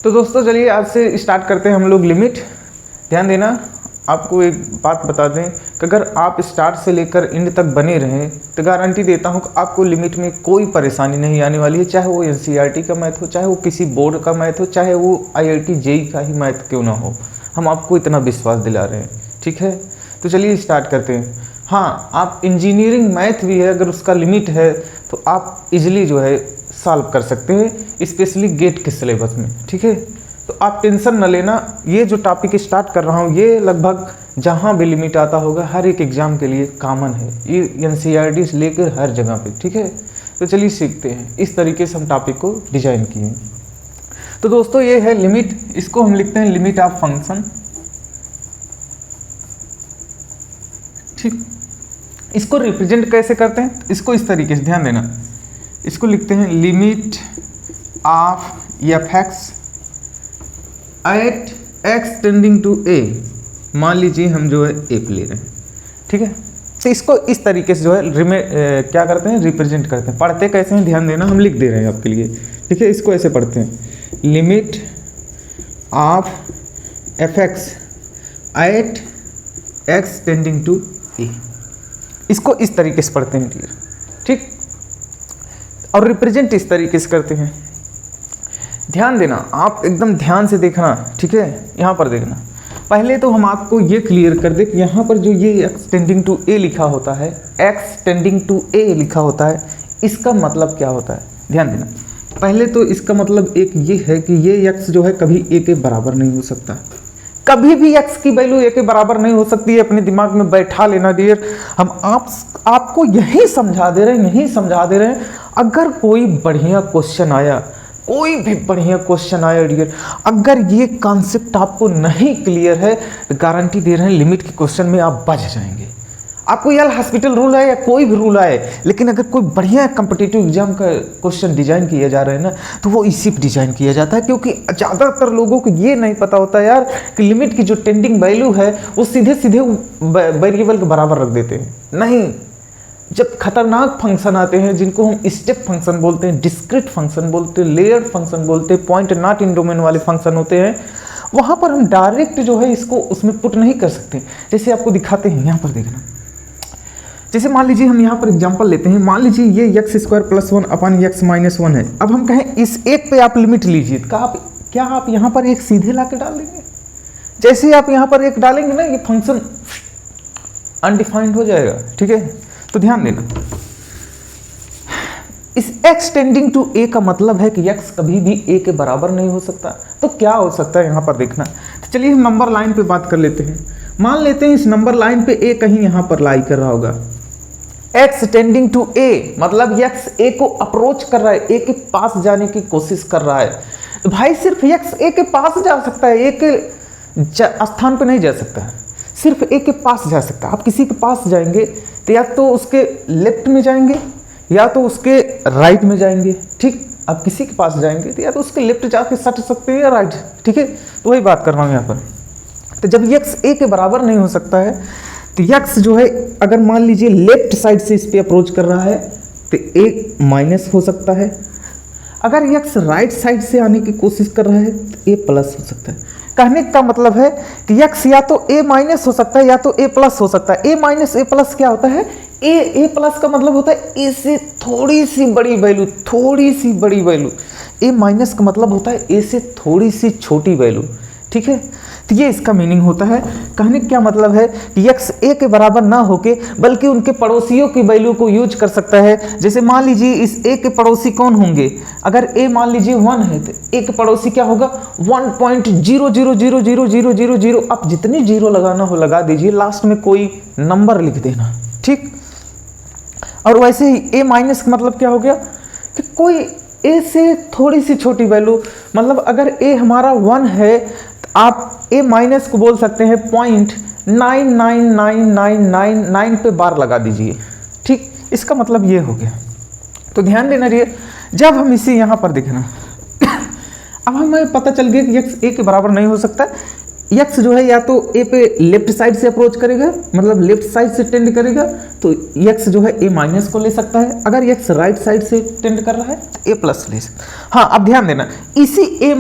तो दोस्तों चलिए आज से स्टार्ट करते हैं हम लोग लिमिट। ध्यान देना, आपको एक बात बता दें कि अगर आप स्टार्ट से लेकर एंड तक बने रहें तो गारंटी देता हूं कि आपको लिमिट में कोई परेशानी नहीं आने वाली है। चाहे वो एनसीईआरटी का मैथ हो, चाहे वो किसी बोर्ड का मैथ हो, चाहे वो आईआईटी जेईई का ही मैथ क्यों ना हो, हम आपको इतना विश्वास दिला रहे हैं। ठीक है, तो चलिए स्टार्ट करते हैं। हाँ, आप इंजीनियरिंग मैथ भी है, अगर उसका लिमिट है तो आप इजीली जो है सॉल्व कर सकते हैं, स्पेशली गेट के सिलेबस में। ठीक है, तो आप टेंशन न लेना। ये जो टॉपिक स्टार्ट कर रहा हूँ ये लगभग जहाँ भी लिमिट आता होगा हर एक एग्जाम के लिए कॉमन है, ये एनसीईआरटी से लेकर हर जगह पे। ठीक है, तो चलिए सीखते हैं। इस तरीके से हम टॉपिक को डिजाइन किए हैं। तो दोस्तों ये है लिमिट, इसको हम लिखते हैं लिमिट ऑफ फंक्शन। ठीक, इसको रिप्रेजेंट कैसे करते हैं, इसको इस तरीके से ध्यान देना। इसको लिखते हैं limit of F X at X tending to A. मान लीजिए हम जो है ए पे ले रहे हैं। ठीक है, तो इसको इस तरीके से जो है क्या करते हैं, रिप्रेजेंट करते हैं। पढ़ते कैसे हैं ध्यान देना, हम लिख दे रहे हैं आपके लिए। ठीक है, इसको ऐसे पढ़ते हैं limit of F X at X tending to A. इसको इस तरीके से पढ़ते हैं क्लियर। ठीक, और रिप्रेजेंट इस तरीके से करते हैं। ध्यान देना, आप एकदम ध्यान से देखना। ठीक है, यहाँ पर देखना। पहले तो हम आपको ये क्लियर कर दें कि यहाँ पर जो ये एक्स टेंडिंग टू ए लिखा होता है, एक्स टेंडिंग टू ए लिखा होता है, इसका मतलब क्या होता है। ध्यान देना, पहले तो इसका मतलब एक ये है कि ये एक्स जो है कभी ए के बराबर नहीं हो सकता। कभी भी एक्स की वैल्यू ए के बराबर नहीं हो सकती है। अपने दिमाग में बैठा लेना डियर। हम आपको यही समझा दे रहे हैं अगर कोई बढ़िया क्वेश्चन आया, कोई भी बढ़िया क्वेश्चन आया डियर, अगर ये कॉन्सेप्ट आपको नहीं क्लियर है तो गारंटी दे रहे हैं लिमिट के क्वेश्चन में आप बच जाएंगे। आपको यार हॉस्पिटल रूल है या कोई भी रूल आए, लेकिन अगर कोई बढ़िया कॉम्पिटिटिव एग्जाम का क्वेश्चन डिजाइन किया जा रहा है ना, तो वो इसी पे डिजाइन किया जाता है। क्योंकि ज़्यादातर लोगों को ये नहीं पता होता यार कि लिमिट की जो टेंडिंग वैल्यू है वो सीधे सीधे वेरिएबल के बराबर रख देते हैं। नहीं, जब खतरनाक फंक्शन आते हैं जिनको हम स्टेप फंक्शन बोलते हैं, डिस्क्रीट फंक्शन बोलते हैं, लेयर्ड फंक्शन बोलते हैं, पॉइंट नॉट इन डोमेन वाले फंक्शन होते हैं, वहाँ पर हम डायरेक्ट जो है इसको उसमें पुट नहीं कर सकते। जैसे आपको दिखाते हैं, यहाँ पर देखना। जैसे मान लीजिए हम यहाँ पर एग्जांपल लेते हैं। मान लीजिए ये एक्स स्क्वायर प्लस 1 अपन एक्स माइनस 1 है। अब हम कहें इस एक पे आप लिमिट लीजिए, क्या आप यहाँ पर एक सीधे ला के डाल देंगे। जैसे आप यहाँ पर एक डालेंगे ना, ये फंक्शन अनडिफाइंड हो जाएगा। ठीक है, तो ध्यान देना, इस x टेंडिंग टू a का मतलब है कि x कभी भी a के बराबर नहीं हो सकता। तो क्या हो सकता है यहाँ पर देखना। तो चलिए हम नंबर लाइन पे बात कर लेते हैं। मान लेते हैं इस नंबर लाइन पे a कहीं यहाँ पर लाई कर रहा होगा। x टेंडिंग टू a मतलब x a को अप्रोच कर रहा है, a के पास जाने की कोशिश कर रहा है। तो भाई सिर्फ x a के पास जा सकता है, a के स्थान पे नहीं जा सकता है, सिर्फ a के पास जा सकता है। आप किसी के पास जाएंगे तो या तो उसके लेफ्ट में जाएंगे या तो उसके राइट में जाएंगे। ठीक, आप किसी के पास जाएंगे तो या तो उसके लेफ्ट जाके सट सकते हैं या राइट। ठीक है, तो वही बात कर रहा हूँ यहाँ पर। तो जब x a के बराबर नहीं हो सकता है तो x जो है अगर मान लीजिए लेफ्ट साइड से इस पे अप्रोच कर रहा है तो a माइनस हो सकता है। अगर x राइट साइड से आने की कोशिश कर रहा है तो a प्लस हो सकता है। कहने का मतलब है कि x या तो a माइनस हो सकता है या तो a प्लस हो सकता है। a माइनस a प्लस क्या होता है, a प्लस का मतलब होता है a से थोड़ी सी बड़ी वैल्यू, थोड़ी सी बड़ी वैल्यू। a माइनस का मतलब होता है a से थोड़ी सी छोटी वैल्यू। ठीक है, तो ये इसका मीनिंग होता है। कहने का क्या मतलब है कि x a के बराबर ना होके बल्कि उनके पड़ोसियों की वैल्यू को यूज कर सकता है। जैसे मान लीजिए इस a के पड़ोसी कौन होंगे, अगर a मान लीजिए 1 है तो a के पड़ोसी क्या होगा 1.0000000। आप जितनी जीरो लगाना हो लगा दीजिए, लास्ट में कोई नंबर लिख देना। ठीक, और वैसे ही a माइनस का मतलब क्या हो गया कि कोई a से थोड़ी सी छोटी वैल्यू। मतलब अगर a हमारा 1 है तो आप a माइनस को बोल सकते हैं 0.999999 पे बार लगा दीजिए। ठीक, इसका मतलब ये हो गया। तो ध्यान देना रहिए, जब हम इसे यहाँ पर देखना अब हमें पता चल गया कि x a के बराबर नहीं हो सकता, x जो है या तो a पे लेफ्ट साइड से अप्रोच करेगा, मतलब लेफ्ट साइड से टेंड करेगा, तो x जो है a माइनस को ले सकता है। अगर x राइट साइड से टेंड कर रहा है a प्लस ले सकता है। हाँ, अब ध्यान देना, इसी a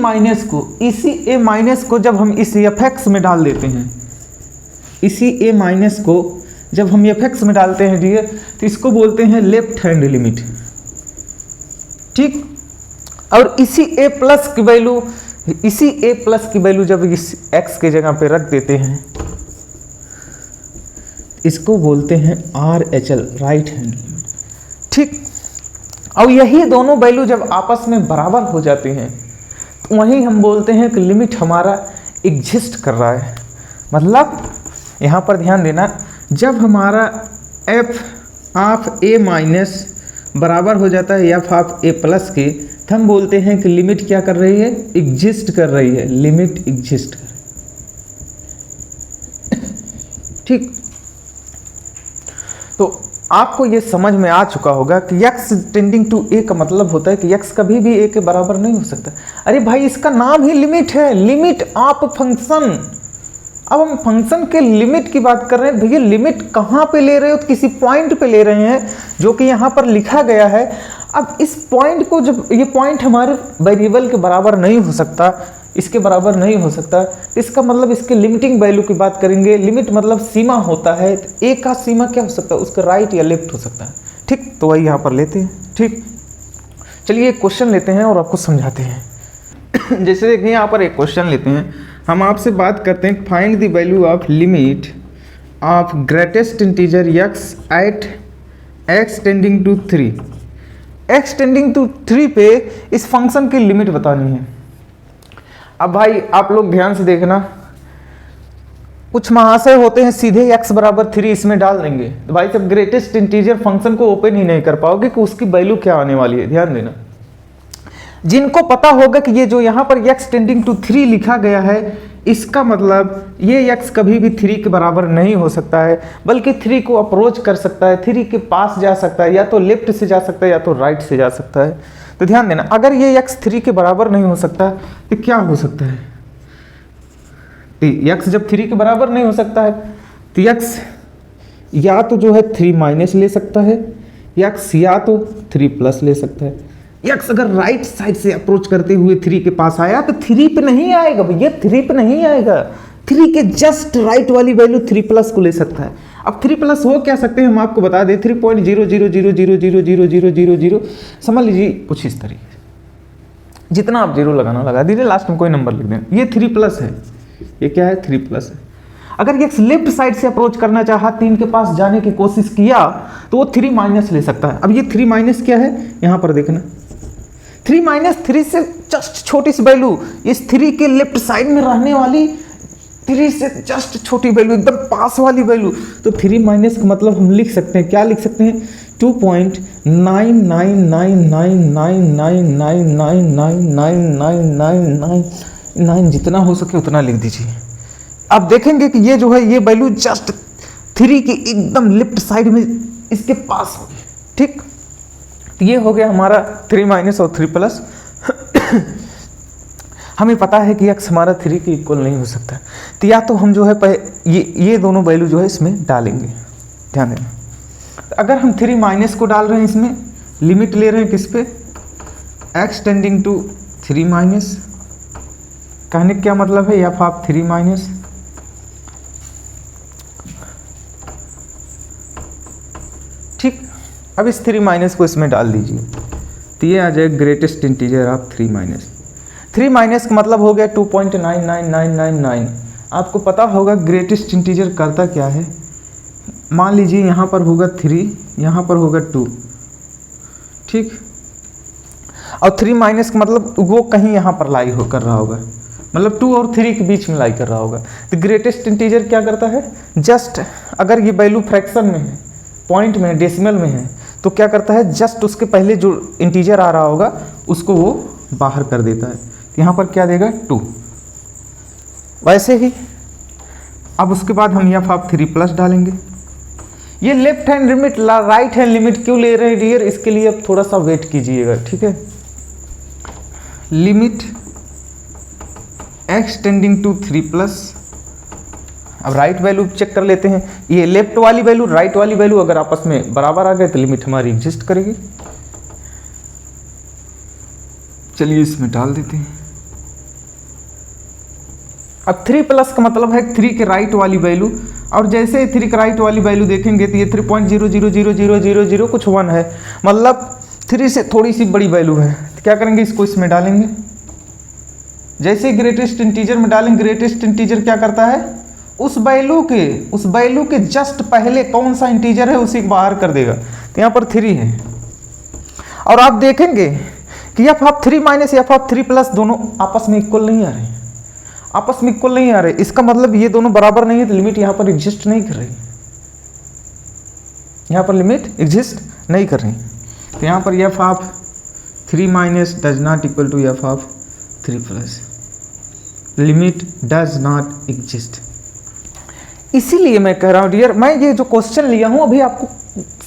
माइनस को जब हम इस fx में डाल देते हैं, इसी a माइनस को जब हम fx में डालते हैं डियर, तो इसको बोलते हैं लेफ्ट हैंड लिमिट, ठीक। और इसी a प्लस की वैल्यू, इसी a प्लस की वैल्यू जब इस x के जगह पे रख देते हैं, इसको बोलते हैं RHL, राइट हैंड लिमिट, ठीक। और यही दोनों वैल्यू जब आपस में बराबर हो जाते हैं तो वहीं हम बोलते हैं कि लिमिट हमारा एग्जिस्ट कर रहा है। मतलब यहाँ पर ध्यान देना, जब हमारा f ऑफ a माइनस बराबर हो जाता है f ऑफ a प्लस के, तो हम बोलते हैं कि लिमिट क्या कर रही है, एग्जिस्ट कर रही है, लिमिट एग्जिस्ट कर रही है, ठीक। तो आपको ये समझ में आ चुका होगा कि x टेंडिंग टू a का मतलब होता है कि x कभी भी a के बराबर नहीं हो सकता। अरे भाई, इसका नाम ही लिमिट है, लिमिट ऑफ फंक्शन। अब हम फंक्शन के लिमिट की बात कर रहे हैं। भैया लिमिट कहाँ पे ले रहे हो, तो किसी पॉइंट पे ले रहे हैं जो कि यहाँ पर लिखा गया है। अब इस पॉइंट को, जब ये पॉइंट हमारे वेरिएबल के बराबर नहीं हो सकता, इसके बराबर नहीं हो सकता, इसका मतलब इसके लिमिटिंग वैल्यू की बात करेंगे। लिमिट मतलब सीमा होता है, तो ए का सीमा क्या हो सकता है, उसका राइट या लेफ्ट हो सकता है, ठीक। तो वही यहाँ पर लेते हैं, ठीक। चलिए एक क्वेश्चन लेते हैं और आपको समझाते हैं। जैसे देखिए यहाँ पर एक क्वेश्चन लेते हैं, हम आपसे बात करते हैं find the value of limit of greatest integer x at x tending to 3, x tending to 3 पे इस फंक्शन की लिमिट बतानी है। अब भाई आप लोग ध्यान से देखना, कुछ महाशय होते हैं सीधे x बराबर 3 इसमें डाल देंगे, तो भाई जब ग्रेटेस्ट इंटीजर फंक्शन को ओपन ही नहीं कर पाओगे कि उसकी वैल्यू क्या आने वाली है। ध्यान देना, जिनको पता होगा कि ये जो यहाँ पर x टेंडिंग टू 3 लिखा गया है, इसका मतलब ये x कभी भी 3 के बराबर नहीं हो सकता है, बल्कि 3 को अप्रोच कर सकता है, 3 के पास जा सकता है, या तो लेफ्ट से जा सकता है या तो राइट से जा सकता है। तो ध्यान देना, अगर ये x 3 के बराबर नहीं हो सकता तो क्या हो सकता है, तो x जब 3 के बराबर नहीं हो सकता है तो x या तो जो है 3 माइनस ले सकता है, x या तो 3 प्लस ले सकता है। x अगर राइट साइड से अप्रोच करते हुए 3 के पास आया तो 3 पे नहीं आएगा भैया, 3 पे नहीं आएगा, 3 के जस्ट राइट वाली वैल्यू 3 प्लस को ले सकता है। अब 3 प्लस हो क्या सकते हैं हम आपको बता दें, 3.000000000 समझ लीजिए कुछ इस तरीके से, जितना आप जीरो लगाना लगा दीजिए, लास्ट में कोई नंबर लिख दें। ये 3 प्लस है, ये क्या है, 3 प्लस है। अगर ये लेफ्ट साइड से अप्रोच करना चाहा, 3 के पास जाने की कोशिश किया, तो वो 3 माइनस ले सकता है। अब ये 3 माइनस क्या है, यहाँ पर देखना, 3 माइनस 3 से जस्ट छोटी सी वैल्यू, इस 3 के लेफ्ट साइड में रहने वाली 3 से जस्ट छोटी वैल्यू, एकदम पास वाली वैल्यू। तो 3 माइनस का मतलब हम लिख सकते हैं, क्या लिख सकते हैं, 2.999999999999 जितना हो सके उतना लिख दीजिए। आप देखेंगे कि ये जो है, ये वैल्यू जस्ट 3 की एकदम लेफ्ट साइड में इसके पास होगी, ठीक। तो ये हो गया हमारा 3 माइनस और 3 प्लस। हमें पता है कि x हमारा 3 के इक्वल नहीं हो सकता, तो या तो हम जो है ये दोनों वैल्यू जो है इसमें डालेंगे। ध्यान देना, अगर हम 3 माइनस को डाल रहे हैं, इसमें लिमिट ले रहे हैं किस पे, x टेंडिंग टू 3 माइनस, कहने का क्या मतलब है, f ऑफ 3 माइनस, ठीक। अब इस 3 माइनस को इसमें डाल दीजिए, तो ये आ जाए greatest integer of 3 minus. 3 minus का मतलब हो गया 2.99999। आपको पता होगा ग्रेटेस्ट इंटीजर करता क्या है, मान लीजिए यहाँ पर होगा 3, यहाँ पर होगा 2, ठीक। और 3 माइनस का मतलब वो कहीं यहाँ पर लाई हो कर रहा होगा, मतलब 2 और 3 के बीच में लाई कर रहा होगा। तो ग्रेटेस्ट इंटीजर क्या करता है, जस्ट अगर ये वैल्यू फ्रैक्शन में है, पॉइंट में, डेसिमल में है, तो क्या करता है, जस्ट उसके पहले जो इंटीजर आ रहा होगा उसको वो बाहर कर देता है। तो यहाँ पर क्या देगा, 2। वैसे ही अब उसके बाद हम यहाँ आप 3 प्लस डालेंगे। ये left hand limit right hand limit क्यों ले रहे हैं डियर, इसके लिए अब थोड़ा सा वेट कीजिएगा, ठीक है। Limit x tending to 3 plus अब राइट वैल्यू चेक कर लेते हैं, ये लेफ्ट वाली वैल्यू राइट वाली वैल्यू अगर आपस में बराबर आ गए तो लिमिट हमारी एग्जिस्ट करेगी। चलिए इसमें डाल देते हैं। अब 3 प्लस का मतलब है 3 के राइट वाली वैल्यू, और जैसे 3 के राइट वाली वैल्यू देखेंगे तो ये 3.0000000 कुछ 1 है, मतलब 3 से थोड़ी सी बड़ी वैल्यू है। तो क्या करेंगे, इसको इसमें डालेंगे। जैसे ग्रेटेस्ट इंटीजर में डालेंगे, ग्रेटेस्ट इंटीजर क्या करता है, उस वैल्यू के जस्ट पहले कौन सा इंटीजर है उसी को बाहर कर देगा। तो यहाँ पर 3 है, और आप देखेंगे कि f(3 माइनस f(3 प्लस) दोनों आपस में इक्वल नहीं आ रहे, आपस में इक्वल नहीं आ रहे। इसका मतलब ये दोनों बराबर नहीं है, तो लिमिट यहाँ पर एग्जिस्ट नहीं कर रही, यहाँ पर लिमिट एग्जिस्ट नहीं कर रही। तो यहाँ पर f(3 minus) does not equal to f(3 plus), limit does not exist. इसीलिए मैं कह रहा हूँ डियर, मैं ये जो क्वेश्चन लिया हूँ अभी आपको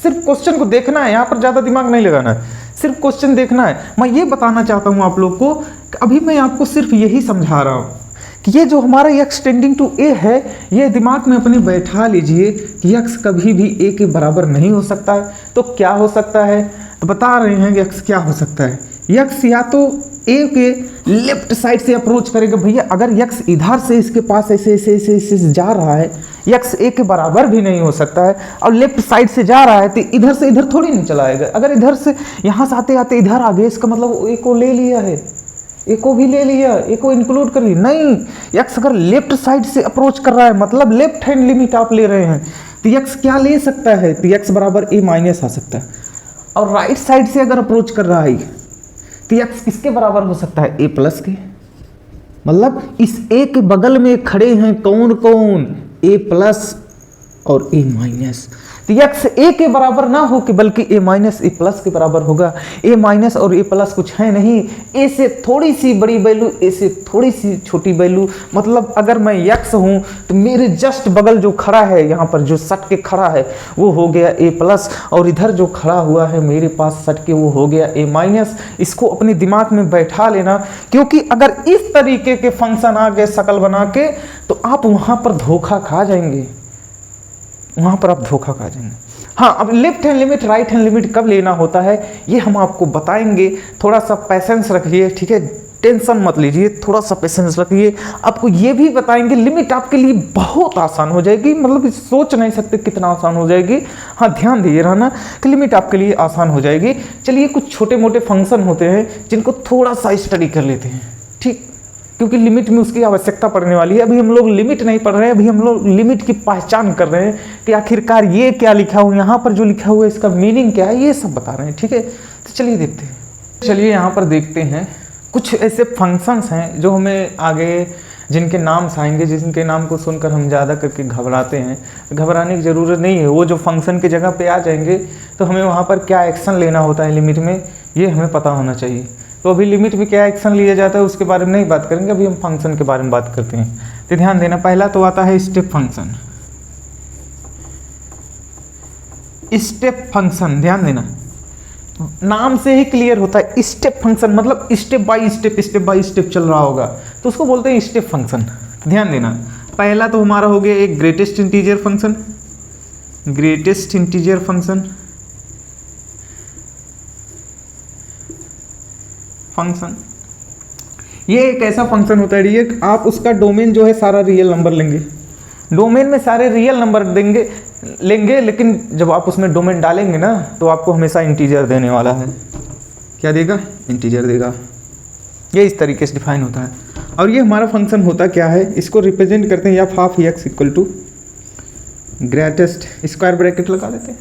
सिर्फ क्वेश्चन को देखना है, यहाँ पर ज़्यादा दिमाग नहीं लगाना है, सिर्फ क्वेश्चन देखना है। मैं ये बताना चाहता हूँ आप लोग को, अभी मैं आपको सिर्फ यही समझा रहा हूँ कि ये जो हमारा x टेंडिंग टू a है, ये दिमाग में अपने बैठा लीजिए कि x कभी भी a के बराबर नहीं हो सकता है। तो क्या हो सकता है, तो बता रहे हैं कि x क्या हो सकता है, x या तो a के लेफ्ट साइड से अप्रोच करेगा। भैया अगर x इधर से इसके पास ऐसे ऐसे ऐसे ऐसे जा रहा है, x a के बराबर भी नहीं हो सकता है, और लेफ्ट साइड से जा रहा है तो इधर से इधर थोड़ी नहीं चला आएगा। अगर इधर से यहाँ से आते आते इधर आ गए, इसका मतलब a को ले लिया है, a को भी ले लिया, a को इंक्लूड कर लिया। नहीं, x अगर लेफ्ट साइड से अप्रोच कर रहा है, मतलब लेफ्ट हैंड लिमिट आप ले रहे हैं, तो x क्या ले सकता है, तो x बराबर a माइनस आ सकता है। और राइट साइड से अगर अप्रोच कर रहा है तो x किसके बराबर हो सकता है, a प्लस के। मतलब इस a के बगल में खड़े हैं कौन कौन, a प्लस और a माइनस। तो x a के बराबर ना हो कि बल्कि a माइनस a प्लस के बराबर होगा। a माइनस और a प्लस कुछ है नहीं, a से थोड़ी सी बड़ी वैल्यू, a से थोड़ी सी छोटी वैल्यू। मतलब अगर मैं x हूँ तो मेरे जस्ट बगल जो खड़ा है, यहाँ पर जो सट के खड़ा है वो हो गया a प्लस, और इधर जो खड़ा हुआ है मेरे पास सट के वो हो गया a माइनस। इसको अपने दिमाग में बैठा लेना, क्योंकि अगर इस तरीके के फंक्शन आ गए शकल बना के तो आप वहाँ पर धोखा खा जाएंगे, वहां पर आप धोखा खा जाएंगे। हाँ, अब left hand limit right hand limit कब लेना होता है ये हम आपको बताएंगे। थोड़ा सा पेशेंस रखिए, ठीक है, टेंशन मत लीजिए, थोड़ा सा पेशेंस रखिए। आपको ये भी बताएंगे, लिमिट आपके लिए बहुत आसान हो जाएगी, मतलब सोच नहीं सकते कितना आसान हो जाएगी। हाँ, ध्यान दिए रहना कि लिमिट आपके लिए आसान हो जाएगी। चलिए कुछ छोटे मोटे फंक्शन होते हैं जिनको थोड़ा सा स्टडी कर लेते हैं, ठीक, क्योंकि लिमिट में उसकी आवश्यकता पड़ने वाली है। अभी हम लोग लिमिट नहीं पढ़ रहे हैं, अभी हम लोग लिमिट की पहचान कर रहे हैं कि आखिरकार ये क्या लिखा हुआ है, यहाँ पर जो लिखा हुआ है इसका मीनिंग क्या है, ये सब बता रहे हैं, ठीक है। तो चलिए देखते हैं। चलिए यहाँ पर देखते हैं कुछ ऐसे फंक्शंस हैं जो हमें आगे, जिनके नाम आएंगे, जिनके नाम को सुनकर हम ज़्यादा करके घबराते हैं। घबराने की ज़रूरत नहीं है, वो जो फंक्शन की जगह पे आ जाएंगे तो हमें वहाँ पर क्या एक्शन लेना होता है लिमिट में, ये हमें पता होना चाहिए। तो अभी लिमिट में क्या एक्शन लिया जाता है उसके बारे में नहीं बात करेंगे, अभी हम फंक्शन के बारे में बात करते हैं। तो ध्यान देना, पहला तो आता है स्टेप फंक्शन। स्टेप फंक्शन, ध्यान देना, नाम से ही क्लियर होता है। स्टेप फंक्शन मतलब स्टेप बाय स्टेप चल रहा होगा तो उसको बोलते हैं स्टेप फंक्शन। ध्यान देना, पहला तो हमारा हो गया एक greatest integer function. Greatest integer function ये एक ऐसा फंक्शन होता है डियर, आप उसका डोमेन जो है सारा रियल नंबर लेंगे, डोमेन में सारे रियल नंबर लेंगे, लेकिन जब आप उसमें डोमेन डालेंगे ना तो आपको हमेशा इंटीजर देने वाला है। क्या देगा? इंटीजर देगा। ये इस तरीके से डिफाइन होता है। और ये हमारा फंक्शन होता क्या है, इसको रिप्रेजेंट करते हैं या half x equal to greatest square bracket लगा देते हैं,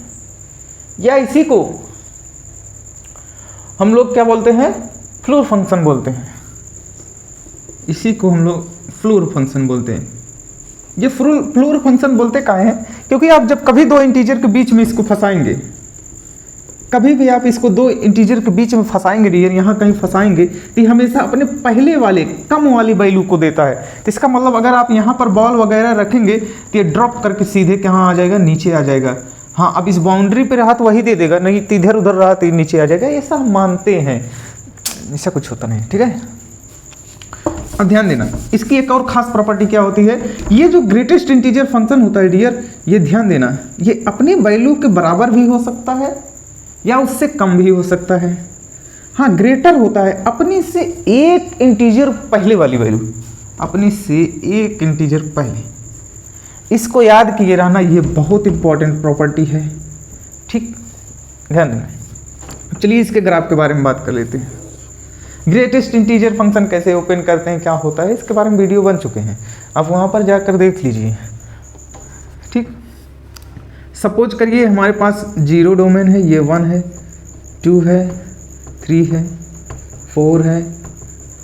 या इसी को हम लोग क्या बोलते हैं, फ्लोर फंक्शन बोलते हैं। इसी को हम लोग फ्लोर फंक्शन बोलते हैं। ये फ्लोर फंक्शन बोलते काहे हैं, क्योंकि आप जब कभी दो इंटीजर के बीच में इसको फंसाएंगे, कभी भी आप इसको दो इंटीजर के बीच में फंसाएंगे डियर, यहाँ कहीं फंसाएंगे तो ये हमेशा अपने पहले वाले कम वाली वैल्यू को देता है। तो इसका मतलब अगर आप यहाँ पर बॉल वगैरह रखेंगे तो ये ड्रॉप करके सीधे कहाँ आ जाएगा, नीचे आ जाएगा। हाँ, अब इस बाउंड्री पे रहा तो वही दे देगा, नहीं तो इधर उधर रहा तो नीचे आ जाएगा। ऐसा हम मानते हैं, ऐसा कुछ होता नहीं, ठीक है। अब ध्यान देना, इसकी एक और खास प्रॉपर्टी क्या होती है, ये जो ग्रेटेस्ट इंटीजर फंक्शन होता है डियर, ये ध्यान देना, ये अपनी वैल्यू के बराबर भी हो सकता है या उससे कम भी हो सकता है। हाँ, ग्रेटर होता है अपनी से एक इंटीजर पहले वाली वैल्यू, अपनी से एक इंटीजर पहले। इसको याद किए रहना, ये बहुत इंपॉर्टेंट प्रॉपर्टी है, ठीक, ध्यान देना। चलिए इसके ग्राफ के बारे में बात कर लेते हैं। ग्रेटेस्ट इंटीजर फंक्शन कैसे ओपन करते हैं, क्या होता है, इसके बारे में वीडियो बन चुके हैं, आप वहाँ पर जाकर देख लीजिए, ठीक। सपोज करिए हमारे पास 0 डोमेन है, ये 1 है, 2 है, 3 है, 4 है,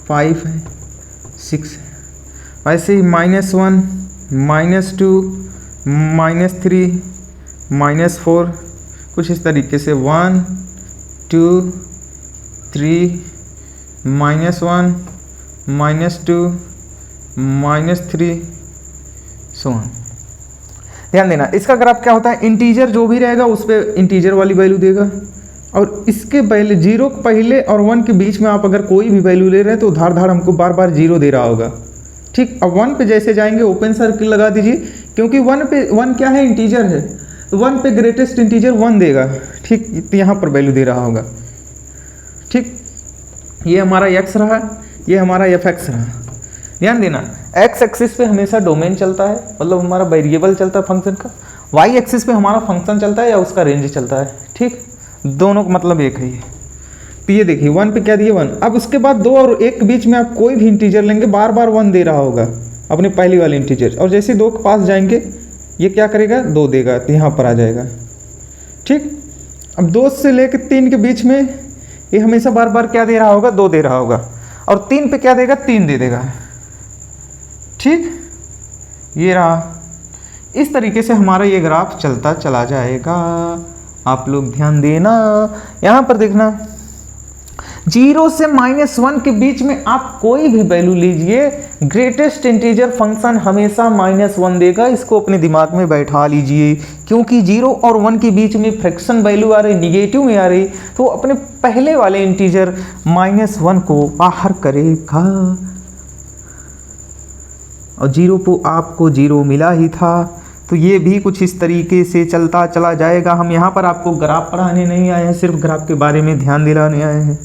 5 है, 6 है। वैसे ही -1, -2, -3, -4, कुछ इस तरीके से 1, 2, 3, -1, -2, -3, so on। ध्यान देना, इसका ग्राफ क्या होता है, इंटीजर जो भी रहेगा उस पर इंटीजर वाली वैल्यू देगा, और इसके पहले 0 पहले और 1 के बीच में आप अगर कोई भी वैल्यू ले रहे हैं तो धार धार हमको बार बार 0 दे रहा होगा, ठीक। अब 1 पे जैसे जाएंगे ओपन सर्किल लगा दीजिए, क्योंकि 1 क्या है, इंटीजर है, तो 1 पे ग्रेटेस्ट इंटीजर 1 देगा, ठीक, तो यहाँ पर वैल्यू दे रहा होगा, ठीक। ये हमारा x रहा, ये हमारा fx रहा। ध्यान देना, x एक्सिस पे हमेशा डोमेन चलता है, मतलब हमारा वेरिएबल चलता है फंक्शन का, y एक्सिस पे हमारा फंक्शन चलता है या उसका रेंज चलता है, ठीक, दोनों का मतलब एक है ये। तो ये देखिए 1 पे क्या दिए 1, अब उसके बाद 2 और 1 के बीच में आप कोई भी इंटीजर लेंगे बार बार 1 दे रहा होगा अपने पहली वाले इंटीजर, और जैसे 2 के पास जाएंगे ये क्या करेगा, 2 देगा, तो यहाँ पर आ जाएगा, ठीक। अब 2 से लेकर 3 के बीच में ये हमेशा बार बार क्या दे रहा होगा, 2 दे रहा होगा, और 3 पे क्या देगा, 3 दे देगा, ठीक। ये रहा, इस तरीके से हमारा ये ग्राफ चलता चला जाएगा। आप लोग ध्यान देना, यहाँ पर देखना 0 से -1 के बीच में आप कोई भी वैल्यू लीजिए, ग्रेटेस्ट इंटीजर फंक्शन हमेशा -1 देगा, इसको अपने दिमाग में बैठा लीजिए, क्योंकि 0 और 1 के बीच में फ्रैक्शन वैल्यू आ रही, निगेटिव में आ रही, तो अपने पहले वाले इंटीजर -1 को बाहर करेगा, और 0 को आपको 0 मिला ही था, तो ये भी कुछ इस तरीके से चलता चला जाएगा। हम यहाँ पर आपको ग्राफ पढ़ाने नहीं आए हैं, सिर्फ ग्राफ के बारे में ध्यान दिलाने आए हैं,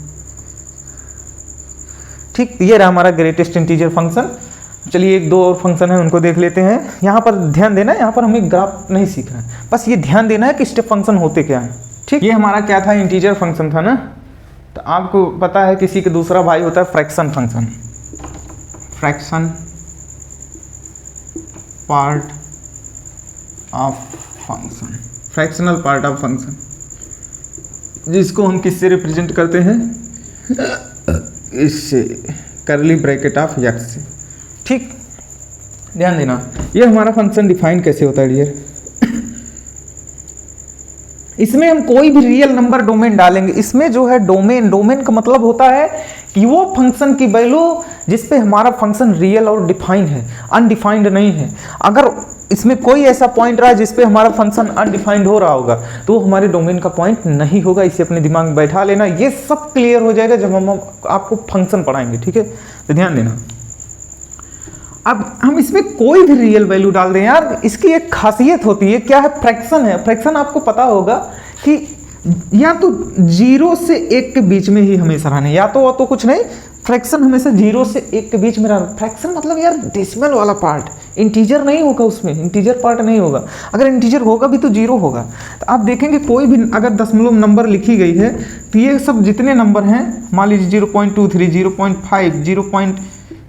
ठीक। ये रहा हमारा ग्रेटेस्ट इंटीजर फंक्शन। चलिए 1-2 और फंक्शन है उनको देख लेते हैं। यहाँ पर ध्यान देना है, यहाँ पर हमें ग्राफ नहीं सीखना है, बस ये ध्यान देना है कि स्टेप फंक्शन होते क्या है, ठीक। ये हमारा क्या था, इंटीजर फंक्शन था ना, तो आपको पता है किसी का दूसरा भाई होता है fraction function, fraction part of function, fractional part of function, जिसको हम किससे रिप्रेजेंट करते हैं, इससे, करली ब्रैकेट ऑफ x से, ठीक। ध्यान देना, ये हमारा फंक्शन डिफाइन कैसे होता है डियर, इसमें हम कोई भी रियल नंबर डोमेन डालेंगे, इसमें जो है डोमेन का मतलब होता है कि वो फंक्शन की वैल्यू जिस पे हमारा फंक्शन रियल और डिफाइंड है, अनडिफाइंड नहीं है। अगर इसमें कोई ऐसा पॉइंट रहा जिस पे हमारा फंक्शन अनडिफाइंड हो रहा होगा तो हमारे डोमेन का पॉइंट नहीं होगा, इसे अपने दिमाग में बैठा लेना। ये सब क्लियर हो जाएगा जब हम आपको फंक्शन पढ़ाएंगे, ठीक है, तो ध्यान देना। अब हम इसमें कोई भी रियल वैल्यू डाल दें यार, इसकी एक खासियत होती है, क्या है, फ्रैक्शन है। फ्रैक्शन आपको पता होगा कि या तो 0 से 1 के बीच में ही हमेशा रहना, या तो कुछ नहीं, फ्रैक्शन हमेशा 0 से 1 के बीच में रहना। फ्रैक्शन मतलब यार डेसिमल वाला पार्ट, इंटीजर नहीं होगा उसमें, इंटीजर पार्ट नहीं होगा। अगर इंटीजर होगा भी तो 0 होगा। तो आप देखेंगे कोई भी अगर दशमलव नंबर लिखी गई है तो ये सब जितने नंबर हैं, मान लीजिए 0.23, 0.5, 0.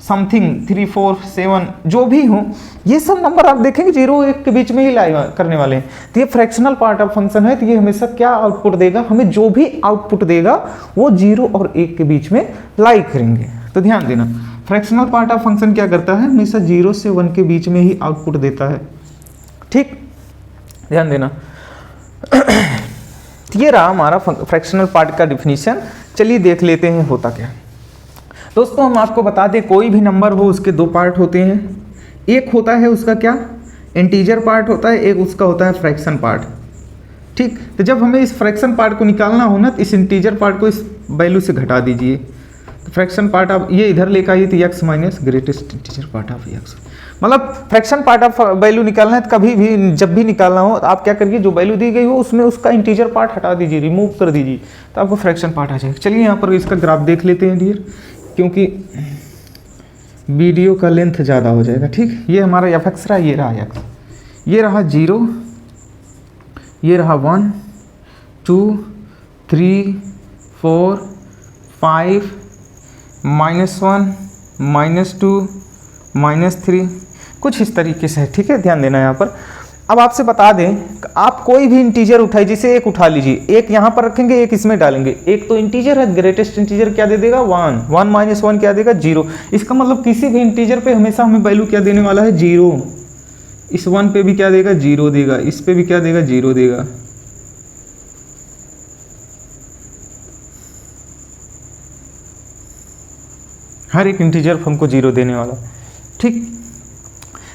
समथिंग 3, 4, 7 जो भी हो, ये सब नंबर आप देखेंगे 0-1 के बीच में ही लाई करने वाले हैं। तो ये फ्रैक्शनल पार्ट ऑफ फंक्शन है, तो ये हमेशा क्या आउटपुट देगा, हमें जो भी आउटपुट देगा वो 0 और 1 के बीच में लाई करेंगे। तो ध्यान देना, फ्रैक्शनल पार्ट ऑफ फंक्शन क्या करता है, हमेशा 0 से 1 के बीच में ही आउटपुट देता है, ठीक, ध्यान देना। ये रहा हमारा फ्रैक्शनल पार्ट का डिफिनीशन। चलिए देख लेते हैं होता क्या। दोस्तों हम आपको बता दें, कोई भी नंबर हो उसके 2 पार्ट होते हैं। एक होता है उसका क्या, इंटीजर पार्ट होता है, एक उसका होता है फ्रैक्शन पार्ट, ठीक। तो जब हमें इस फ्रैक्शन पार्ट को निकालना हो ना, तो इस इंटीजर पार्ट को इस वैल्यू से घटा दीजिए, फ्रैक्शन पार्ट ऑफ ये इधर लेकर आइए तो x minus greatest integer part of x, मतलब फ्रैक्शन पार्ट ऑफ वैल्यू निकालना है तो कभी भी जब भी निकालना हो तो आप क्या करिए, जो वैल्यू दी गई हो उसमें उसका इंटीजर पार्ट हटा दीजिए, रिमूव कर दीजिए, तो आपको फ्रैक्शन पार्ट आ जाएगा। चलिए यहाँ पर इसका ग्राफ देख लेते हैं डियर, क्योंकि वीडियो का लेंथ ज़्यादा हो जाएगा। ठीक, ये हमारा एफ एक्स रहा, ये रहा एक्स, ये रहा 0, ये रहा 1 2 3 4 5 -1 -2 -3 कुछ इस तरीके से है। ठीक है, ध्यान देना यहाँ पर। अब आपसे बता दें, आप कोई भी इंटीजर उठाइए, जिसे एक उठा लीजिए, एक यहाँ पर रखेंगे, एक इसमें डालेंगे, एक तो इंटीजर है, ग्रेटेस्ट इंटीजर क्या दे देगा 1, 1 - 1 क्या देगा 0। इसका मतलब किसी भी इंटीजर पे हमेशा हमें वैल्यू क्या देने वाला है 0। इस 1 पे भी क्या देगा 0 देगा, इस पे भी क्या देगा 0 देगा। हर एक इंटीजर पर हमको 0 देने वाला। ठीक,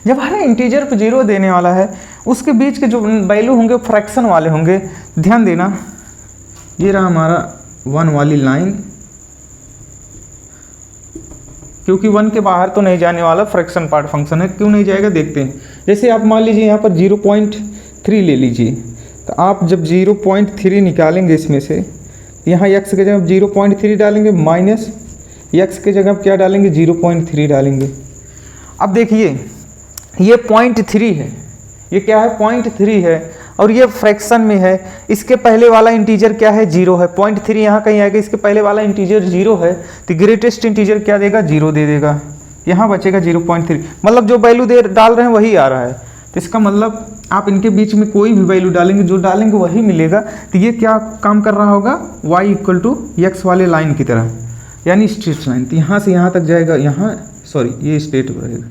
जब हर इंटीजर पर 0 देने वाला है, उसके बीच के जो वैल्यू होंगे फ्रैक्शन वाले होंगे। ध्यान देना, ये रहा हमारा 1 वाली लाइन, क्योंकि 1 के बाहर तो नहीं जाने वाला, फ्रैक्शन पार्ट फंक्शन है, क्यों नहीं जाएगा देखते हैं। जैसे आप मान लीजिए यहाँ पर 0.3 ले लीजिए, तो आप जब 0.3 निकालेंगे इसमें से, यहाँ x के जगह 0.3 डालेंगे, माइनस x के जगह क्या डालेंगे 0.3 डालेंगे। अब देखिए ये 0.3 है, ये क्या है 0.3 है, और ये फ्रैक्शन में है। इसके पहले वाला इंटीजर क्या है 0 है, 0.3 यहाँ कहीं आएगा, इसके पहले वाला इंटीजर 0 है, तो ग्रेटेस्ट इंटीजर क्या देगा 0 दे देगा, यहाँ बचेगा 0.3, मतलब जो वैल्यू दे डाल रहे हैं वही आ रहा है। तो इसका मतलब आप इनके बीच में कोई भी वैल्यू डालेंगे, जो डालेंगे वही मिलेगा। तो ये क्या काम कर रहा होगा, y = x वाले लाइन की तरह, यानी स्ट्रेट लाइन। तो यहाँ से यहाँ तक जाएगा, यहाँ सॉरी ये स्ट्रेट रहेगा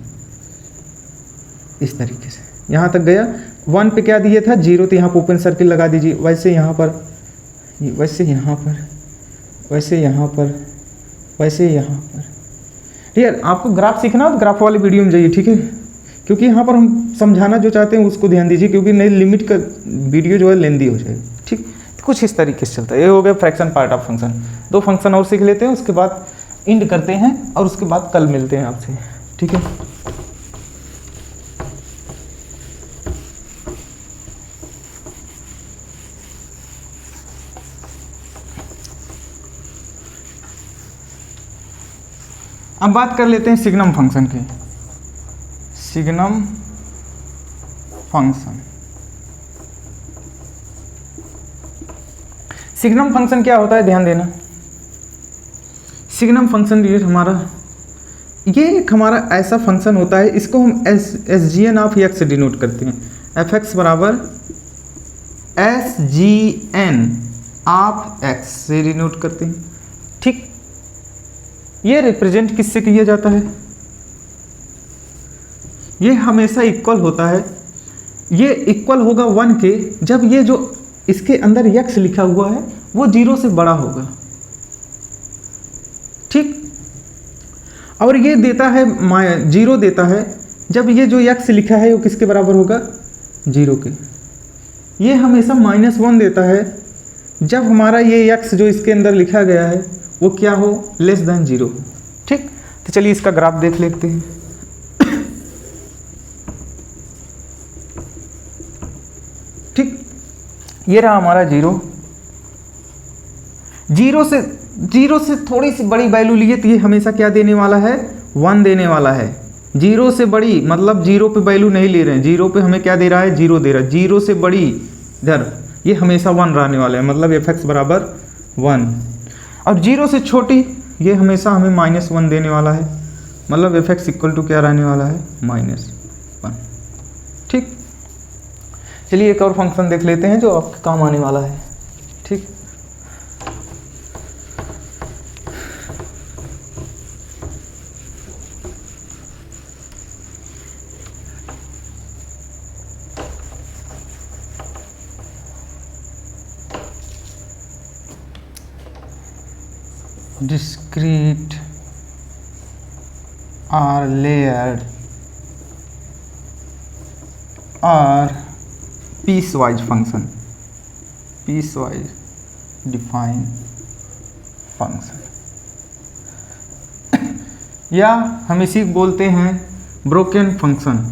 इस तरीके से, यहाँ तक गया। 1 पे क्या दिया था 0, तो यहाँ पर ओपन सर्किल लगा दीजिए, वैसे यहाँ पर, वैसे यहाँ पर, वैसे यहाँ पर, वैसे यहाँ पर। ठीक है, आपको ग्राफ सीखना हो तो ग्राफ वाले वीडियो में जाइए। ठीक है, क्योंकि यहाँ पर हम समझाना जो चाहते हैं उसको ध्यान दीजिए, क्योंकि नई लिमिट का वीडियो जो है लेंदी हो जाएगी। ठीक, कुछ इस तरीके से चलता है। ये हो गया fraction part of function. 2 function और सीख लेते हैं, उसके बाद इंड करते हैं, और उसके बाद कल मिलते हैं आपसे। ठीक है, अब बात कर लेते हैं सिग्नम फंक्शन की। सिग्नम फंक्शन, सिग्नम फंक्शन क्या होता है ध्यान देना। सिग्नम फंक्शन ये हमारा, ये एक हमारा ऐसा फंक्शन होता है, इसको हम SGN ऑफ x से डिनोट करते हैं। fx = SGN ऑफ x से डिनोट करते हैं। ठीक, ये रिप्रेजेंट किससे किया जाता है, ये हमेशा इक्वल होता है, ये इक्वल होगा 1 के, जब ये जो इसके अंदर x लिखा हुआ है वो 0 से बड़ा होगा। ठीक, और ये देता है 0 देता है, जब ये जो x लिखा है वो किसके बराबर होगा 0 के। ये हमेशा -1 देता है, जब हमारा ये x जो इसके अंदर लिखा गया है वो क्या हो, <0 हो। ठीक, तो चलिए इसका ग्राफ देख लेते हैं। ठीक, ये रहा हमारा 0, 0 से थोड़ी सी बड़ी वैल्यू लिए तो ये हमेशा क्या देने वाला है 1 देने वाला है। 0 से बड़ी मतलब 0 पे वैल्यू नहीं ले रहे हैं, 0 पे हमें क्या दे रहा है 0 दे रहा है। 0 से बड़ी इधर ये हमेशा 1 रहने वाला है, मतलब fx = 1, और 0 से छोटी ये हमेशा हमें -1 देने वाला है, मतलब fx = क्या रहने वाला है -1। ठीक, चलिए एक और फंक्शन देख लेते हैं जो आपके काम आने वाला है। ठीक, discrete or layered or piecewise function, piecewise defined function। या हम इसी को बोलते हैं ब्रोकन फंक्शन।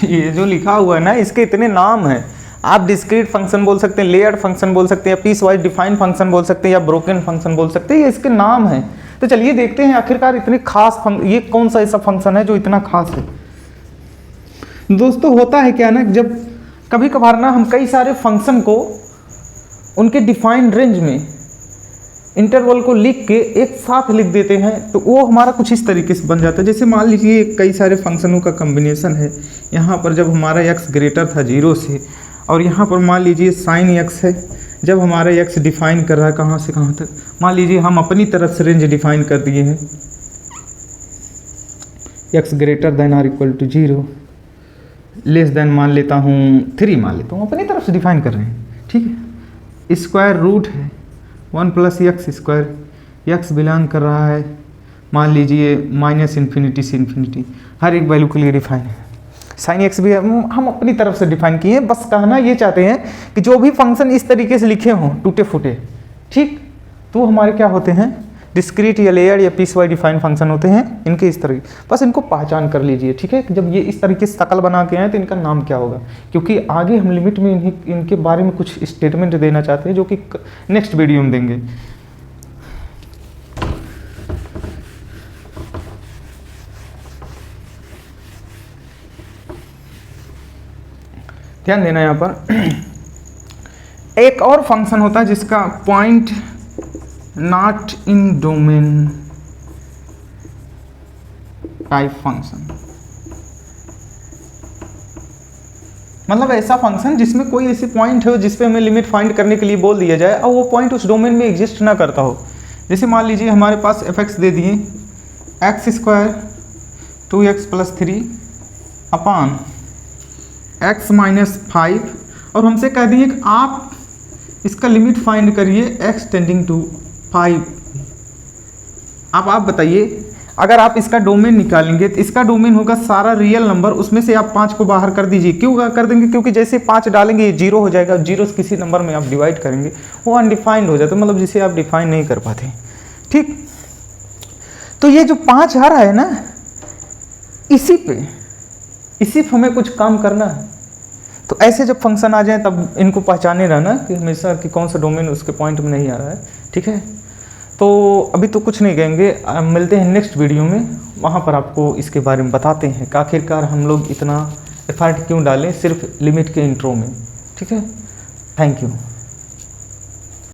ये जो लिखा हुआ है ना, इसके इतने नाम हैं। आप डिस्क्रीट फंक्शन बोल सकते हैं, लेयर्ड फंक्शन बोल सकते हैं, या पीस वाइज डिफाइंड फंक्शन बोल सकते हैं, या ब्रोकन फंक्शन बोल सकते हैं। ये इसके नाम हैं। तो चलिए देखते हैं आखिरकार इतने खास ये कौन सा ऐसा फंक्शन है जो इतना खास है। दोस्तों होता है क्या ना, जब कभी कभार ना हम कई सारे फंक्शन को उनके डिफाइंड रेंज में इंटरवल को लिख के एक साथ लिख देते हैं, तो वो हमारा कुछ इस तरीके से बन जाता है। जैसे मान लीजिए कई सारे फंक्शनों का कम्बिनेशन है। यहाँ पर जब हमारा x ग्रेटर था 0 से, और यहाँ पर मान लीजिए साइन x है, जब हमारा x डिफाइन कर रहा है कहाँ से कहाँ तक। मान लीजिए हम अपनी तरफ से रेंज डिफाइन कर दिए हैं, x greater than or equal to 0, less than मान लेता हूँ 3 मान लेता हूँ, अपनी तरफ से डिफाइन कर रहे हैं। ठीक है, स्क्वायर रूट है 1 + x स्क्वायर, x बिलोंग कर रहा है मान लीजिए -∞ से ∞, हर एक वैल्यू के लिए डिफाइन है। साइन x भी हम अपनी तरफ से डिफाइन किए हैं। बस कहना ये चाहते हैं कि जो भी फंक्शन इस तरीके से लिखे हों टूटे फूटे, ठीक, तो हमारे क्या होते हैं, डिस्क्रीट या लेयर्ड या पीस वाइज डिफाइंड फंक्शन होते हैं। इनके इस तरीके, बस इनको पहचान कर लीजिए। ठीक है, जब ये इस तरीके से शकल बना के आए तो इनका नाम क्या होगा, क्योंकि आगे हम लिमिट में इनके बारे में कुछ स्टेटमेंट देना चाहते हैं जो कि नेक्स्ट वीडियो में देंगे। ध्यान देना यहाँ पर एक और फंक्शन होता है जिसका point not in domain type function, मतलब ऐसा फंक्शन जिसमें कोई ऐसी पॉइंट हो जिस पे हमें लिमिट फाइंड करने के लिए बोल दिया जाए और वो पॉइंट उस डोमेन में एग्जिस्ट ना करता हो। जैसे मान लीजिए हमारे पास f(x) दे दिए x² 2x + 3 अपान x - 5, और हमसे कह दिए कि आप इसका लिमिट फाइंड करिए x टेंडिंग टू 5। अब आप बताइए, अगर आप इसका डोमेन निकालेंगे तो इसका डोमेन होगा सारा रियल नंबर, उसमें से आप 5 को बाहर कर दीजिए। क्यों कर देंगे, क्योंकि जैसे 5 डालेंगे ये 0 हो जाएगा, 0 से किसी नंबर में आप डिवाइड करेंगे वो अनडिफाइंड हो जाता है, मतलब जिसे आप डिफाइन नहीं कर पाते। ठीक, तो ये जो 5 आ रहा है ना, इसी पे हमें कुछ काम करना है। तो ऐसे जब फंक्शन आ जाए तब इनको पहचाने रहना कि हमेशा कि कौन सा डोमेन उसके पॉइंट में नहीं आ रहा है। ठीक है, तो अभी तो कुछ नहीं कहेंगे, मिलते हैं नेक्स्ट वीडियो में, वहाँ पर आपको इसके बारे में बताते हैं कि आखिरकार हम लोग इतना एफर्ट क्यों डालें सिर्फ लिमिट के इंट्रो में। ठीक है, थैंक यू।